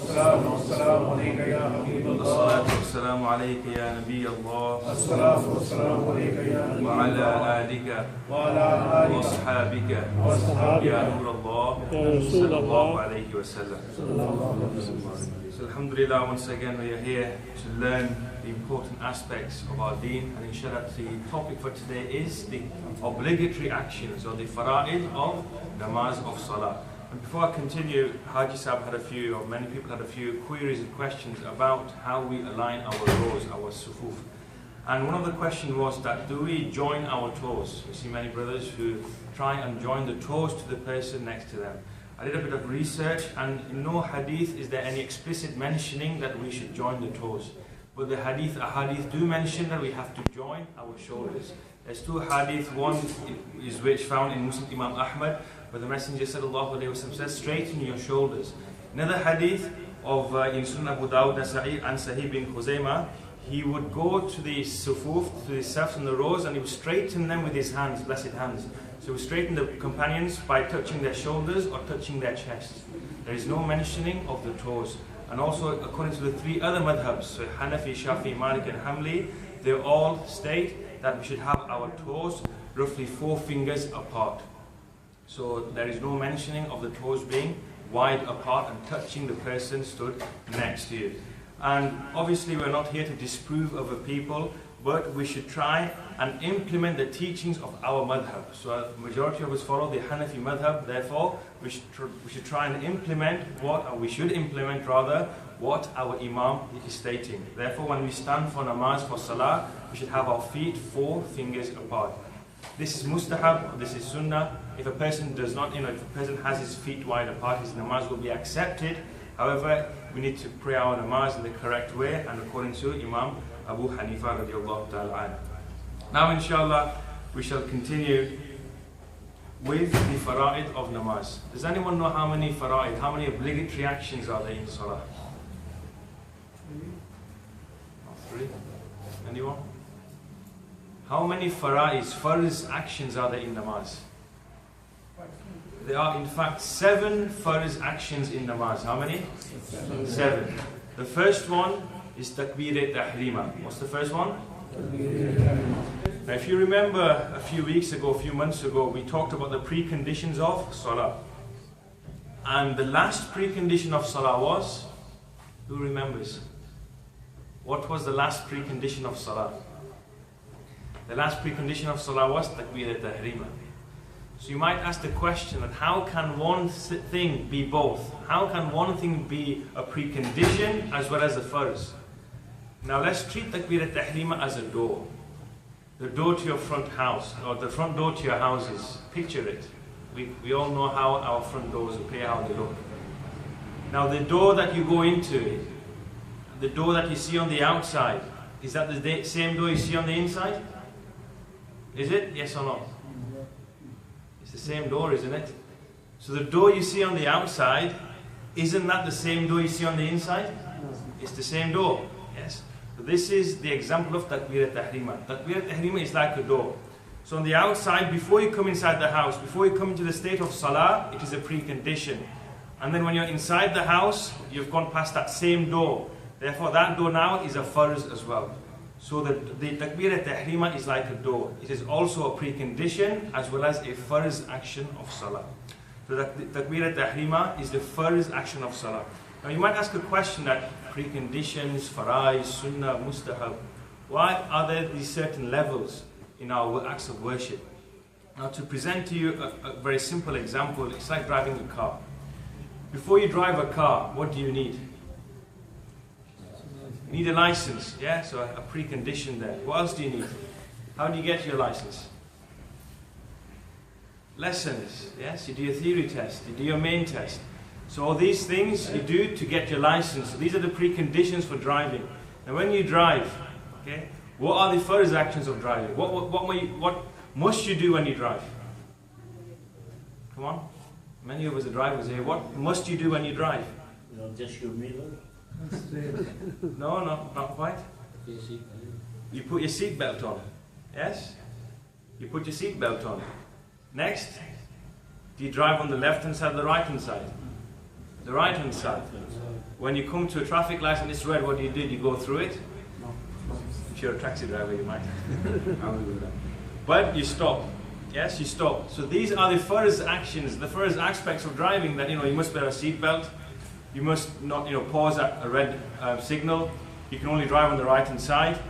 الصلاة والسلام عليك يا حبيب الله. الصلاة والسلام عليك يا نبي الله. الصلاة والسلام عليك يا نبي وعلى الله. آلك وعلى آلك وأصحابك وأصحابك يا نور الله صلى الله عليه وسلم. So alhamdulillah, once again we are here to learn the important aspects of our deen, and inshallah the topic for today is the obligatory actions or the fara'id of namaz of salah. And before I continue, Haji Sahib had many people had a few queries and questions about how we align our rows, our sufuf. And one of the questions was that do we join our toes? We see many brothers who try and join the toes to the person next to them. I did a bit of research, and in no hadith is there any explicit mentioning that we should join the toes. But the hadith do mention that we have to join our shoulders. There's two hadith. One is which found in Muslim Imam Ahmad, where the Messenger sallallahu alaihi wasallam says, straighten your shoulders. Another hadith of in Sunan Abu Dawud and Sahih bin Khuzaymah, he would go to the sufuf, to the safs and the rows, and he would straighten them with his hands, blessed hands. So he would straighten the companions by touching their shoulders or touching their chests. There is no mentioning of the toes. And also, according to the three other madhabs, so Hanafi, Shafi, Malik and Hanbali, they all state that we should have our toes roughly 4 fingers apart. So there is no mentioning of the toes being wide apart and touching the person stood next to you. And obviously we're not here to disprove other people, but we should try and implement the teachings of our madhab. So a majority of us follow the Hanafi madhab, therefore we should try and implement what our Imam is stating. Therefore when we stand for namaz, for salah, we should have our feet 4 fingers apart. This is mustahab, this is sunnah. If a person does not, if a person has his feet wide apart, his namaz will be accepted. However, we need to pray our namaz in the correct way and according to Imam Abu Hanifa radiallahu ta'ala anhu. Now inshallah, we shall continue with the fara'id of namaz. Does anyone know how many fara'id, how many obligatory actions are there in salah? 3? Anyone? How many farz actions are there in namaz? There are in fact 7 farz actions in namaz. How many? 7. The first one is takbir-e-tahrima. What's the first one? Now if you remember a few months ago, we talked about the preconditions of salah. And the last precondition of salah was? Who remembers? What was the last precondition of salah? The last precondition of salah was takbir-e-tahrima. So you might ask the question that how can one thing be both? How can one thing be a precondition as well as a farz? Now let's treat takbir-e-tahrima as a door. The door to your front house, or the front door to your houses. Picture it. We all know how our front doors appear, how they look. Now the door that you go into, the door that you see on the outside, is that the same door you see on the inside? Is it? Yes or no? It's the same door, isn't it? So the door you see on the outside, isn't that the same door you see on the inside? It's the same door. Yes. So this is the example of takbir-e-tahrima. Takbir-e-tahrima is like a door. So on the outside, before you come inside the house, before you come into the state of salah, it is a precondition. And then when you're inside the house, you've gone past that same door. Therefore that door now is a farz as well. So the takbir-e-tahrima is like a door. It is also a precondition as well as a farz action of salah. So the takbir-e-tahrima is the farz action of salah. Now you might ask a question that preconditions, faraiz, sunnah, mustahab, why are there these certain levels in our acts of worship? Now to present to you a very simple example, it's like driving a car. Before you drive a car, what do you need? You need a license, yeah? So a precondition there. What else do you need? How do you get your license? Lessons, yes? You do your theory test, you do your main test. So all these things you do to get your license. So these are the preconditions for driving. And when you drive, okay, what are the first actions of driving? What must you do when you drive? Come on. Many of us are drivers here. What must you do when you drive? You don't just your mirror. No, not quite. You put your seatbelt on. Yes? You put your seatbelt on. Next, do you drive on the left hand side or the right hand side? The right hand side. When you come to a traffic light and it's red, what do? You go through it? If you're a taxi driver, you might. I will do that. But you stop. Yes, you stop. So these are the first actions, the first aspects of driving, that you must wear a seatbelt, you must not pause at a red signal, you can only drive on the right hand side.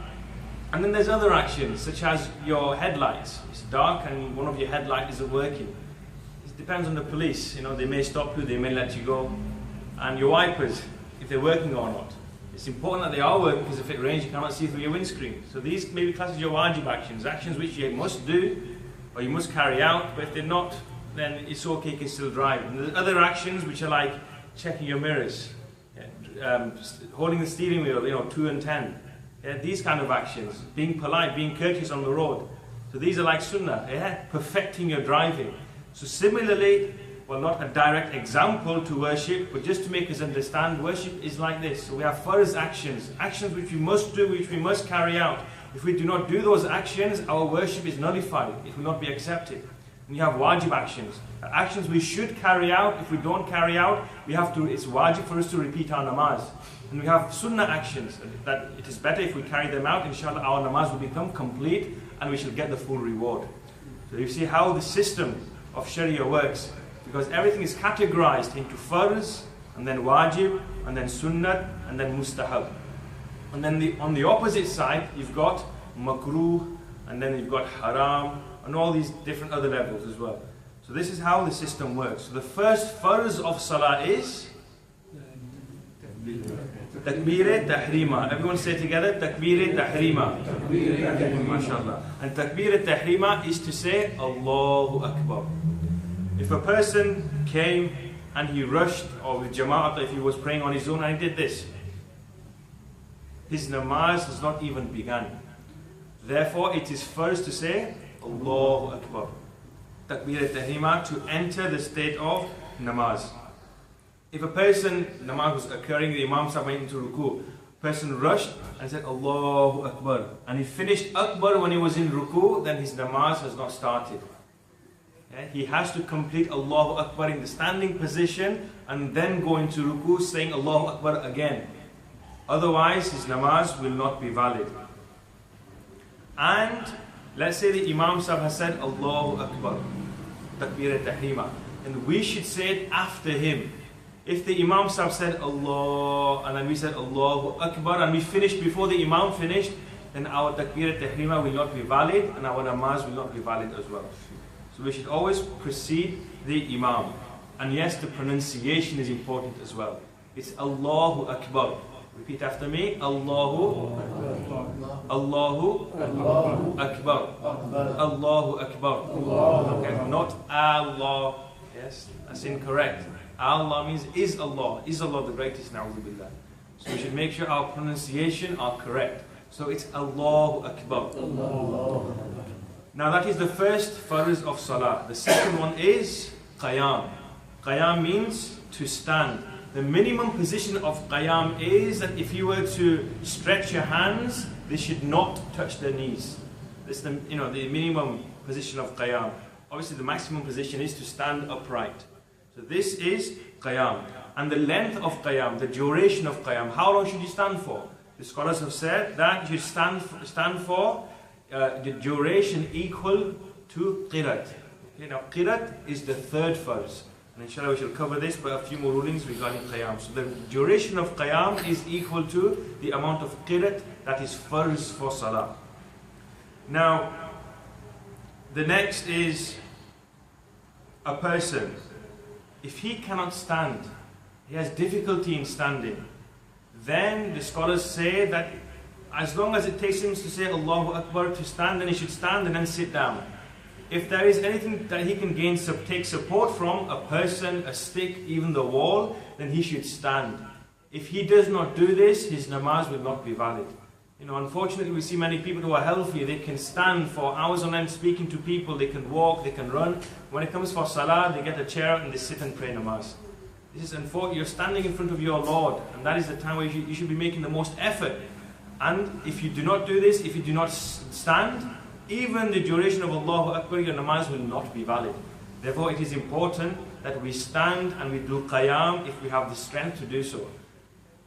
And then there's other actions, such as your headlights. It's dark and one of your headlights isn't working. It depends on the police. They may stop you, they may let you go. And your wipers, if they're working or not. It's important that they are working, because if it rains, you cannot see through your windscreen. So these may be classed as your wajib actions, actions which you must do or you must carry out. But if they're not, then it's okay, you can still drive. And there's other actions which are like checking your mirrors, holding the steering wheel, 2 and 10. These kind of actions, being polite, being courteous on the road. So these are like sunnah, perfecting your driving. So similarly, well, not a direct example to worship, but just to make us understand, worship is like this. So we have farz actions, actions which we must do, which we must carry out. If we do not do those actions, our worship is nullified, it will not be accepted. And you have wajib actions, actions we should carry out. If we don't carry out, it's wajib for us to repeat our namaz. And we have sunnah actions, that it is better if we carry them out. Inshallah, our namaz will become complete and we shall get the full reward. So you see how the system of Sharia works, because everything is categorized into farz, and then wajib, and then sunnah, and then mustahab. And then on the opposite side, you've got makruh, and then you've got haram, and all these different other levels as well. So this is how the system works. So the first farz of salah is takbir-e-tahrima. Everyone say together, takbir-e-tahrima. MashaAllah. And takbir-e-tahrima is to say Allahu Akbar. If a person came and he rushed, or with jama'at, if he was praying on his own and he did this, his namaz has not even begun. Therefore, it is first to say Allahu Akbar. Takbir-e-tahrima, to enter the state of namaz. If a person, namaz was occurring, the Imam Sahib went into ruku, person rushed and said Allahu Akbar, and he finished Akbar when he was in ruku, then his namaz has not started. He has to complete Allahu Akbar in the standing position and then go into ruku saying Allahu Akbar again. Otherwise his namaz will not be valid. And let's say the Imam Sahib has said Allahu Akbar, takbir-e-tahrima, and we should say it after him. If the Imam Sahib said Allah, and then we said Allahu Akbar, and we finished before the Imam finished, then our takbir-e-tahrima will not be valid, and our namaz will not be valid as well. So we should always precede the Imam. And yes, the pronunciation is important as well. It's Allahu Akbar. Repeat after me. Allahu Akbar. Allahu Akbar. Okay, not Allah. Yes, that's incorrect. Allah means is Allah. Is Allah the greatest? Na'udhu billah. So we should make sure our pronunciation are correct. So it's Allahu Akbar. Now that is the first farz of salah. The second one is qiyam. Qiyam means to stand. The minimum position of qiyam is that if you were to stretch your hands, they should not touch their knees. This is the minimum position of qiyam. Obviously the maximum position is to stand upright. So this is qiyam. And the length of qiyam, the duration of qiyam, how long should you stand for? The scholars have said that you should stand for the duration equal to qirat. Okay, now qirat is the third farz. And inshallah we shall cover this, but a few more rulings regarding qiyam. So the duration of qiyam is equal to the amount of qirat that is farz for salah. Now, the next is a person. If he cannot stand, he has difficulty in standing, then the scholars say that as long as it takes him to say Allahu Akbar to stand, then he should stand and then sit down. If there is anything that he can take support from, a person, a stick, even the wall, then he should stand. If he does not do this, his namaz will not be valid. Unfortunately, we see many people who are healthy, they can stand for hours on end speaking to people, they can walk, they can run. When it comes for salah, they get a chair and they sit and pray namaz. This is unfortunate. You're standing in front of your Lord, and that is the time where you should be making the most effort. And if you do not do this, if you do not stand, even the duration of Allahu Akbar, your namaz will not be valid. Therefore, it is important that we stand and we do qiyam if we have the strength to do so.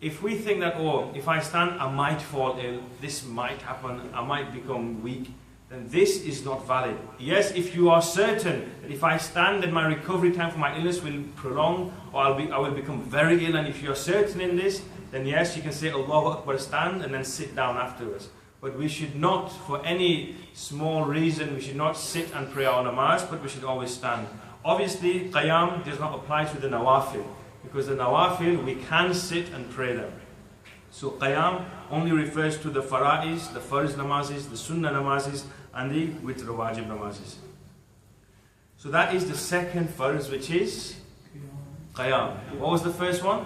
if we think that, oh, if I stand, I might fall ill, this might happen, I might become weak, then this is not valid. Yes, if you are certain that if I stand, then my recovery time for my illness will prolong, or I will become very ill, and if you are certain in this, then yes, you can say Allahu Akbar, stand, and then sit down afterwards. But we should not, for any small reason, we should not sit and pray our namaz, but we should always stand. Obviously, qiyam does not apply to the nawafil, because the nawafil, we can sit and pray them. So qiyam only refers to the fara'is, the farz namazis, the sunnah namazis, and the witr wajib namazis. So that is the second farz, which is qiyam. What was the first one?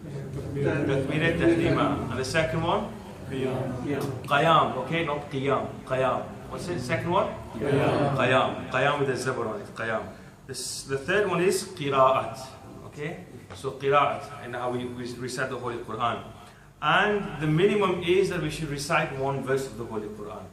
Takbirat tahrima. And the second one? Qiyam. Okay, not qiyam. Qiyam. What's it? Second one? Qiyam. Qiyam with a zabar on it. Qiyam. The third one is qira'at. Okay? So qira'at, and how we recite the Holy Quran. And the minimum is that we should recite one verse of the Holy Quran.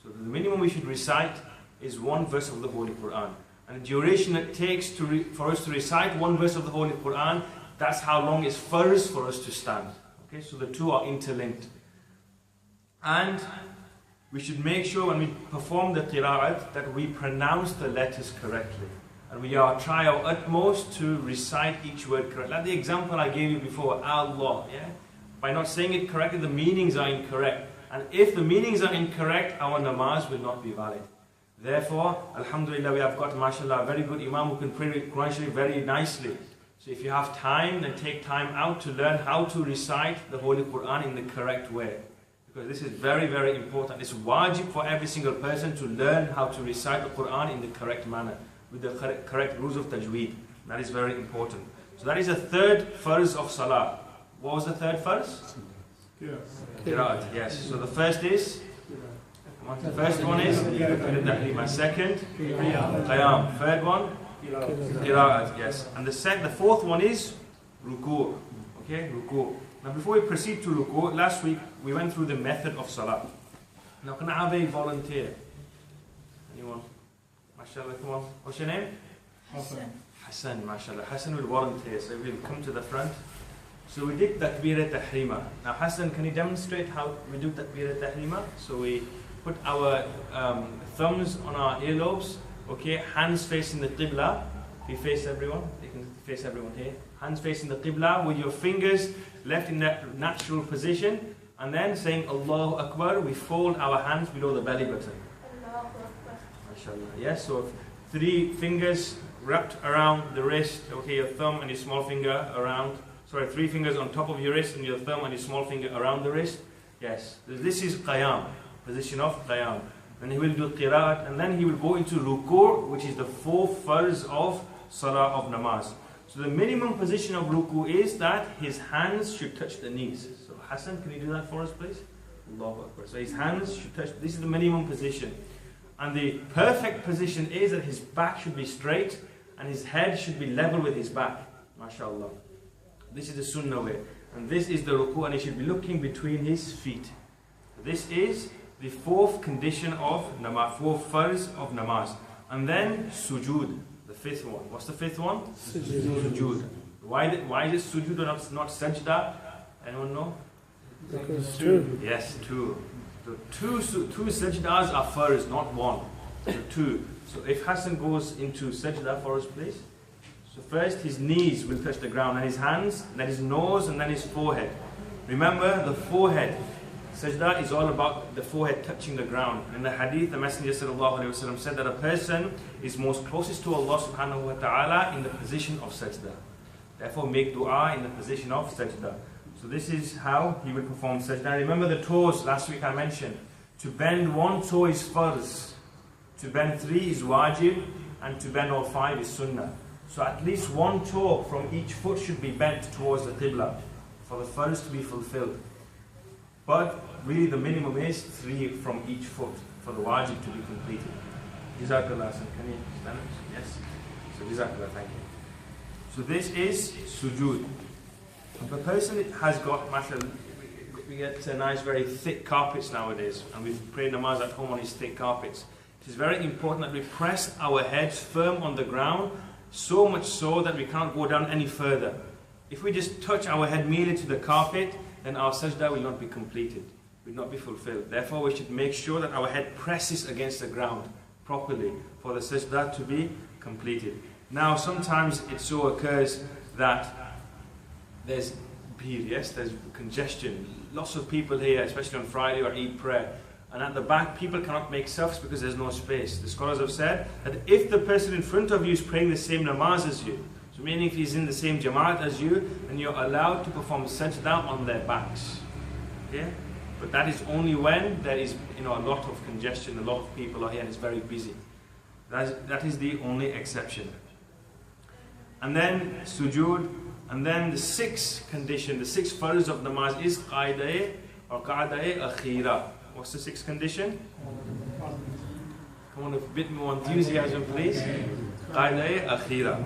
So the minimum we should recite is one verse of the Holy Quran. And the duration it takes for us to recite one verse of the Holy Quran, that's how long it's first for us to stand. Okay? So the two are interlinked. And we should make sure when we perform the qira'at that we pronounce the letters correctly. And we try our utmost to recite each word correctly. Like the example I gave you before, Allah. Yeah? By not saying it correctly, the meanings are incorrect. And if the meanings are incorrect, our namaz will not be valid. Therefore, alhamdulillah, we have got, mashallah, a very good imam who can pray Quran Sharif very nicely. So if you have time, then take time out to learn how to recite the Holy Quran in the correct way. Because this is very, very important. It's wajib for every single person to learn how to recite the Quran in the correct manner, with the correct rules of tajweed. That is very important. So that is the third farz of salah. What was the third farz? Qira'at, yes. So the first is? The first one is tahrima. Second? Qiyam. Third one? Qira'at, yes. And the fourth one is ruku'. Okay, ruku'. Now before we proceed to ruku', last week we went through the method of salah. Now can I have a volunteer? Anyone? MashaAllah, come on. What's your name? Hassan, MashaAllah. Hassan will volunteer, so we'll come to the front. So we did takbirat tahrima. Now Hassan, can you demonstrate how we do takbirat tahrima? So we put our thumbs on our earlobes, okay, hands facing the qibla. We face everyone, you can face everyone here. Hands facing the qibla with your fingers left in that natural position, and then saying Allahu Akbar, we fold our hands below the belly button. MashaAllah. Yes, so 3 fingers wrapped around the wrist, okay, your thumb and your small finger around, 3 fingers on top of your wrist and your thumb and your small finger around the wrist. Yes, this is qiyam, position of qiyam. And he will do qira'at, and then he will go into ruku', which is the 4th farz of salah of namaz. So the minimum position of ruku' is that his hands should touch the knees. So Hassan, can you do that for us, please? Allahu Akbar. So his hands should touch, this is the minimum position. And the perfect position is that his back should be straight and his head should be level with his back. MashaAllah. This is the sunnah way. And this is the ruku', and he should be looking between his feet. This is the 4th condition of namaz, 4th farz of namaz. And then sujood, the 5th one. What's the 5th one? Sujood. Why is it sujood or not sajda? Anyone know? Because 2. Yes, 2. So two sajdas are farz, not 1. So 2. So if Hassan goes into sajda for us, please. So first his knees will touch the ground, and his hands, then his nose, and then his forehead. Remember the forehead. Sajda is all about the forehead touching the ground. In the hadith, the Messenger ﷺ said that a person is most closest to Allah subhanahu wa ta'ala in the position of sajda. Therefore make dua in the position of sajda. So this is how he will perform sajda. Remember the toes, last week I mentioned. To bend 1 toe is farz. To bend 3 is wajib. And to bend all 5 is sunnah. So at least 1 toe from each foot should be bent towards the qibla for the farz to be fulfilled. But really the minimum is 3 from each foot for the wajib to be completed. Jazakallah, can you stand? Yes. So Jazakallah, thank you. So this is sujood. If a person has got, mashallah, we get nice very thick carpets nowadays, and we pray namaz at home on these thick carpets. It is very important that we press our heads firm on the ground, so much so that we can't go down any further. if we just touch our head merely to the carpet, then our sajda will not be completed, will not be fulfilled. Therefore, we should make sure that our head presses against the ground properly for the sajda to be completed. Now, sometimes it so occurs that there's there's congestion. Lots of people here, especially on Friday or Eid prayer, and at the back people cannot make safs because there's no space. The scholars have said that if the person in front of you is praying the same namaz as you, so meaning if he's in the same jamaat as you, then you're allowed to perform sajda on their backs. Okay? But that is only when there is a lot of congestion, a lot of people are here and it's very busy. That is the only exception. And then sujood, and then the sixth condition, the sixth farz of namaz is qaidah or qa'dah akhira. What's the sixth condition? Come on, a bit more enthusiasm please. Qaidah akhira.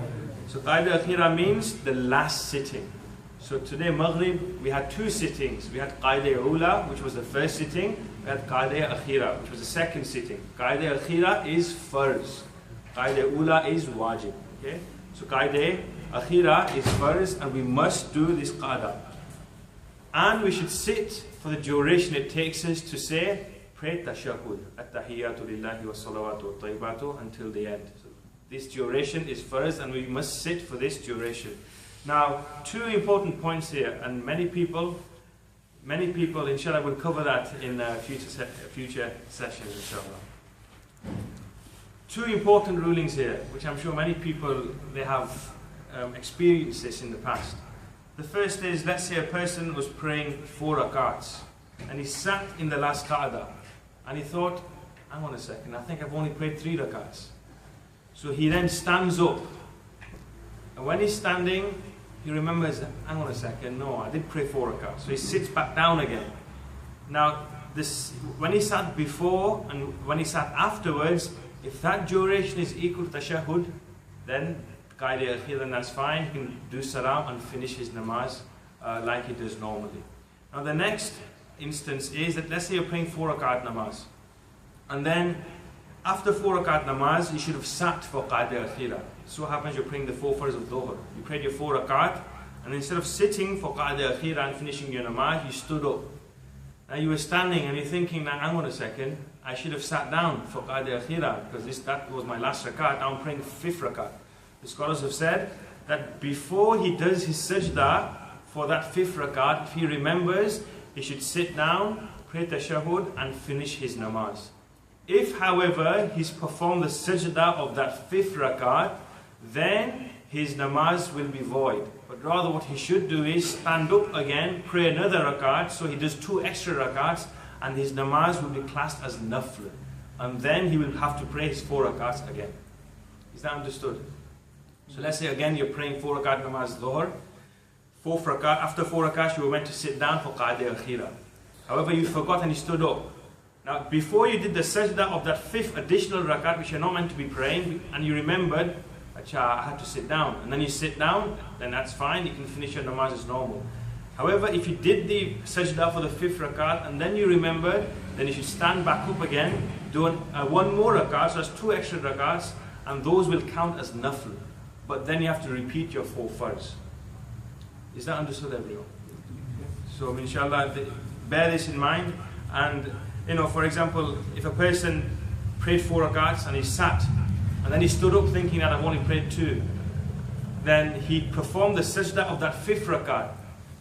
So qaidah akhira means the last sitting. So today Maghrib we had two sittings. We had qaidah ula, which was the first sitting. We had qaidah akhira, which was the second sitting. Qaidah akhira is farz. Qaidah ula is wajib. Okay? So qaidah akhira is farz, and we must do this qada. And we should sit for the duration it takes us to say, pray tashahhud, at-tahiyyatu lillahi wa salawatu wa tayyibatu, until the end. So this duration is farz, and we must sit for this duration. Now, two important points here, and many people, inshallah, will cover that in future sessions, inshallah. Two important rulings here, which I'm sure many people, they have experienced this in the past. The first is, let's say a person was praying 4 rakats, and he sat in the last qa'dah, and he thought, hang on a second, I think I've only prayed 3 rakats. So he then stands up, and when he's standing, he remembers, hang on a second, no, I did pray 4 rakats. So he sits back down again. Now, when he sat before and when he sat afterwards, if that duration is equal to tashahhud, then qaidah akhir, then that's fine. He can do salam and finish his namaz like he does normally. Now the next instance is that let's say you're praying 4 rakat namaz, and then after 4 rakat namaz you should have sat for qaidah akhira. So what happens, you're praying the 4 farz of dhuhr. You prayed your 4 rakat, and instead of sitting for qaidah akhira and finishing your namaz, you stood up. Now you were standing and you're thinking, now hang on a second, I should have sat down for qaidah akhira because that was my last rakat. Now I'm praying 5th rakat. The scholars have said that before he does his sajda for that 5th rakat, if he remembers, he should sit down, pray tashahhud and finish his namaz. If, however, he's performed the sajda of that 5th rakat, then his namaz will be void. But rather what he should do is stand up again, pray another rakat, so he does 2 extra rakats, and his namaz will be classed as nafl. And then he will have to pray his 4 rakats again. Is that understood? So let's say again you're praying 4 rakat namaz dhuhr. 4th rakat, after 4 rakats you were meant to sit down for qaidah akhira. However, you forgot and you stood up. Now before you did the sajda of that 5th additional rakat, which you're not meant to be praying, and you remembered, I had to sit down, and then you sit down, then that's fine, you can finish your namaz as normal. However, if you did the sajda for the 5th rakat and then you remembered, then you should stand back up again, do 1 more rakat, so that's 2 extra rakats, and those will count as nafl. But then you have to repeat your 4 farz. Is that understood, everyone? So inshallah, bear this in mind. And for example, if a person prayed 4 rakats and he sat, and then he stood up thinking that I've only prayed 2, then he performed the sajda of that 5th rakat.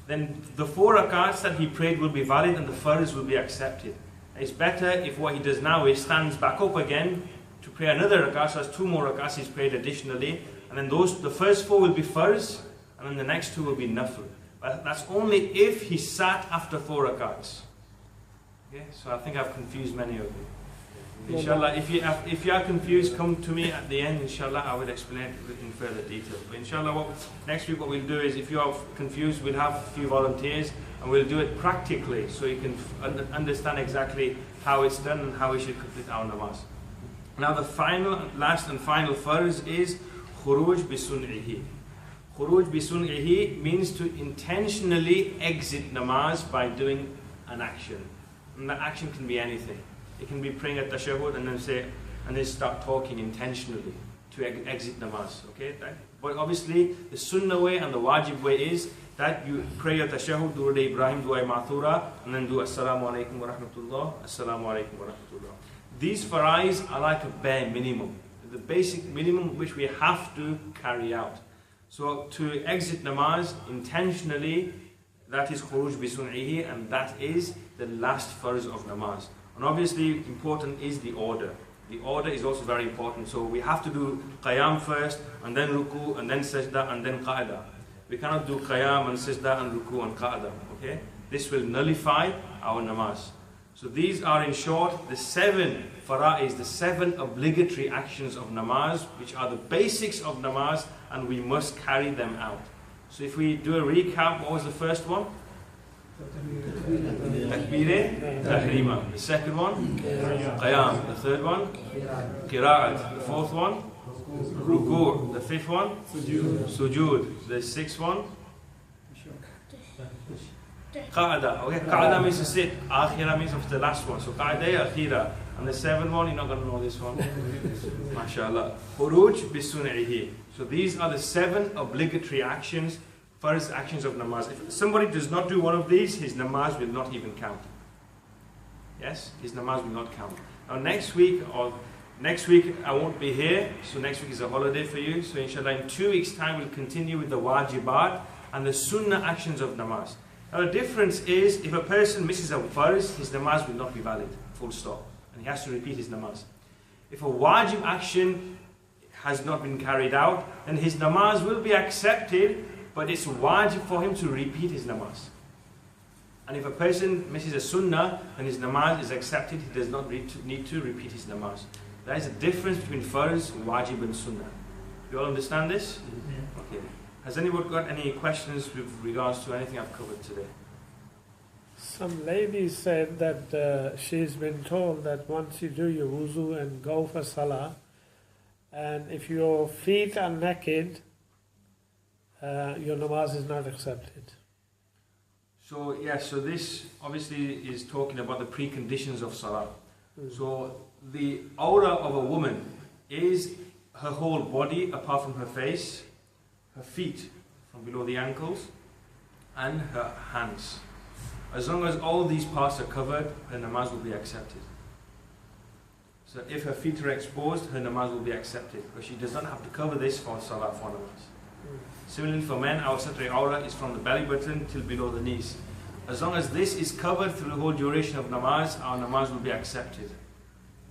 Then the 4 rakats that he prayed will be valid and the farz will be accepted. And it's better if what he does now is stands back up again to pray another rakat, so that's 2 more rakats he's prayed additionally, and then the first 4 will be farz, and then the next 2 will be nafl. But that's only if he sat after 4 rakats. Okay, so I think I've confused many of you. Inshallah, if you are confused, come to me at the end. Inshallah, I will explain it in further detail. But inshallah, next week what we'll do is, if you are confused, we'll have a few volunteers and we'll do it practically, so you can understand exactly how it's done and how we should complete our namaz. Now the last and final farz is khuruj bisun'ihi. Khuruj bisun'ihi means to intentionally exit namaz by doing an action. And that action can be anything. It can be praying at tashahhud and then start talking intentionally to exit namaz. Okay? But obviously, the sunnah way and the wajib way is that you pray your tashahhud, durud Ibrahim, dua ma'thura, and then do assalamu alaikum wa rahmatullah, assalamu alaikum wa rahmatullah. These farais are like a bare minimum, the basic minimum which we have to carry out. So to exit namaz intentionally, that is khuruj bi sun'ihi, and that is the last farz of namaz. And obviously important is the order. The order is also very important. So we have to do qiyam first, and then ruku, and then sajda, and then qa'da. We cannot do qiyam and sajda and ruku and qa'da. Okay? This will nullify our namaz. So these are in short the 7 fara'is, the 7 obligatory actions of namaz, which are the basics of namaz, and we must carry them out. So if we do a recap, what was the first one? Takbir tahrima. The second one? Qiyam. The third one? Qira'at. The fourth one? Ruku'. The fifth one? Sujood. The sixth one? Qa'da. Okay, qa'da means to sit. Akhira means of the last one. So qa'da, akhira. And the seventh one, you're not going to know this one. MashaAllah. Khuruj bi sun'ihi. So these are the 7 obligatory actions, farz actions of namaz. If somebody does not do one of these, his namaz will not even count. Yes, his namaz will not count. Now next week I won't be here, so next week is a holiday for you. So inshallah in 2 weeks time we'll continue with the wajibat and the sunnah actions of namaz. Now the difference is, if a person misses a farz, his namaz will not be valid, full stop. And he has to repeat his namaz. If a wajib action has not been carried out, then his namaz will be accepted, but it's wajib for him to repeat his namaz. And if a person misses a sunnah, then his namaz is accepted, he does not need to repeat his namaz. There is a difference between farz, wajib and sunnah. You all understand this? Okay. Has anyone got any questions with regards to anything I've covered today? Some lady said that she's been told that once you do your wuzu and go for salah, and if your feet are naked, your namaz is not accepted. So yes, so this obviously is talking about the preconditions of salah. So the aura of a woman is her whole body apart from her face, her feet from below the ankles, and her hands. As long as all these parts are covered, her namaz will be accepted. So if her feet are exposed, her namaz will be accepted, because she does not have to cover this for salah, for namaz. Similarly for men, our satri aura is from the belly button till below the knees. As long as this is covered through the whole duration of namaz, our namaz will be accepted.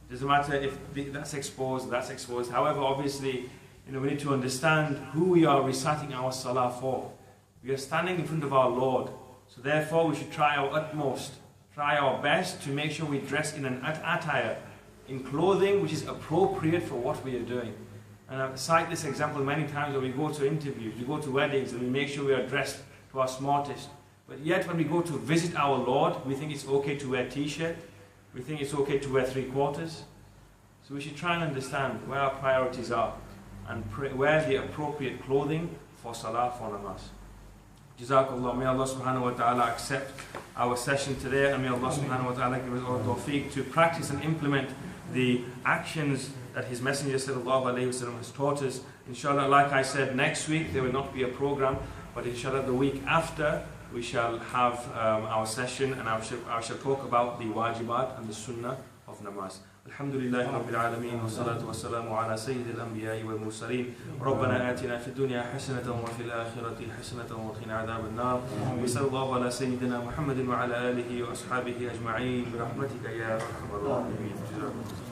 Doesn't matter if that's exposed, that's exposed. However, obviously, we need to understand who we are reciting our salah for. We are standing in front of our Lord. So therefore, we should try our utmost, try our best to make sure we dress in an attire, in clothing which is appropriate for what we are doing. And I cite this example many times when we go to interviews, we go to weddings, and we make sure we are dressed to our smartest. But yet when we go to visit our Lord, we think it's okay to wear t-shirt, we think it's okay to wear 3/4. So we should try and understand where our priorities are and wear the appropriate clothing for salah, for namaz. Jazakallah. May Allah subhanahu wa ta'ala accept our session today, and may Allah subhanahu wa ta'ala give us all tawfiq to practice and implement the actions that His Messenger sallallahu alayhi wa sallam has taught us. Inshallah, like I said, next week there will not be a program, but inshallah the week after we shall have our session, and I shall talk about the wajibat and the sunnah of namaz. Alhamdulillah Rabbil Alameen, wa salatu wa salamu ala Sayyidil Anbiya'i wal Mursaleen. Rabbana atina fid dunya hasanatan wa fil akhirati hasanatan wa qina adhaban nar. Wa sallallahu ala Sayyidina Muhammadin wa ala alihi wa ashabihi ajma'in bi rahmatika ya arhamar rahimin.